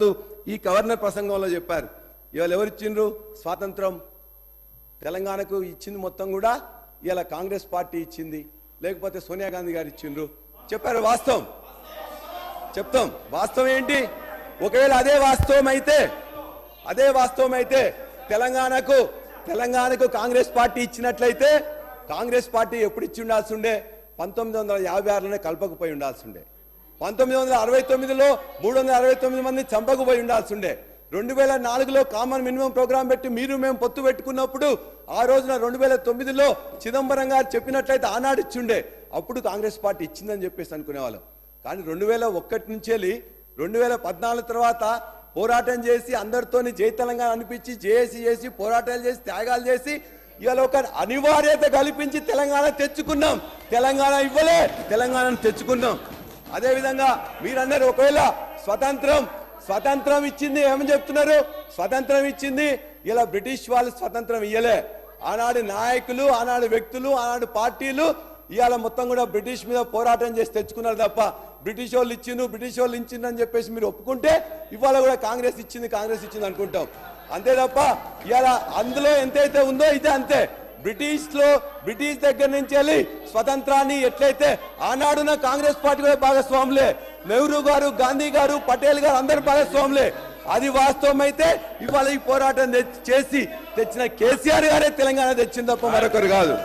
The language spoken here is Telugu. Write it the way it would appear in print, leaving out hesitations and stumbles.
ఈ గవర్నర్ ప్రసంగంలో చెప్పారు. ఇవాళ ఎవరు ఇచ్చిండ్రు స్వాతంత్రం? తెలంగాణకు ఇచ్చింది మొత్తం కూడా ఇవాళ కాంగ్రెస్ పార్టీ ఇచ్చింది, లేకపోతే సోనియా గాంధీ గారు ఇచ్చిండ్రు. చెప్పారు వాస్తవం. చెప్తాం వాస్తవం ఏంటి. ఒకవేళ అదే వాస్తవం అయితే తెలంగాణకు కాంగ్రెస్ పార్టీ ఇచ్చినట్లయితే కాంగ్రెస్ పార్టీ ఎప్పుడు ఇచ్చి ఉండాల్సి ఉండే? 1956లోనే కల్పకపోయి ఉండాల్సి ఉండే. 1969లో 369 మంది చంపకపోయి ఉండాల్సి ఉండే. 2004లో కామన్ మినిమం ప్రోగ్రాం పెట్టి మీరు మేము పొత్తు పెట్టుకున్నప్పుడు ఆ రోజున 2009లో చిదంబరం గారు చెప్పినట్లయితే ఆనాడు ఇచ్చిండే. అప్పుడు కాంగ్రెస్ పార్టీ ఇచ్చిందని చెప్పేసి అనుకునేవాళ్ళం. కానీ 2001 నుంచి 2014 తర్వాత పోరాటం చేసి అందరితోని జై తెలంగాణ అనిపించి జేఏసీ చేసి పోరాటాలు చేసి త్యాగాలు చేసి ఇవాళ ఒక అనివార్యత కల్పించి తెలంగాణ తెచ్చుకున్నాం. తెలంగాణ ఇవ్వలే, తెలంగాణను తెచ్చుకున్నాం. అదేవిధంగా మీరన్నారు ఒకవేళ స్వతంత్రం ఇచ్చింది ఏమని చెప్తున్నారు? స్వతంత్రం ఇచ్చింది ఇలా బ్రిటిష్ వాళ్ళు స్వతంత్రం ఇయ్యలే. ఆనాడు నాయకులు, ఆనాడు వ్యక్తులు, ఆనాడు పార్టీలు ఇవాళ మొత్తం కూడా బ్రిటిష్ మీద పోరాటం చేసి తెచ్చుకున్నారు తప్ప బ్రిటిష్ వాళ్ళు ఇచ్చిండ్రు అని చెప్పేసి మీరు ఒప్పుకుంటే ఇవాళ కూడా కాంగ్రెస్ ఇచ్చింది అనుకుంటాం. అంతే తప్ప ఇవాళ అందులో ఎంతైతే ఉందో ఇదే అంతే. బ్రిటిష్ దగ్గర నుంచి వెళ్ళి స్వతంత్రాన్ని ఎట్లయితే ఆనాడున్న కాంగ్రెస్ పార్టీ కూడా భాగస్వాములే, నెహ్రూ గారు, గాంధీ గారు, పటేల్ గారు అందరు భాగస్వాములే. అది వాస్తవం అయితే ఇవాళ ఈ పోరాటం చేసి తెచ్చిన కేసీఆర్ గారే తెలంగాణ తెచ్చింది తప్ప మరొకరు కాదు.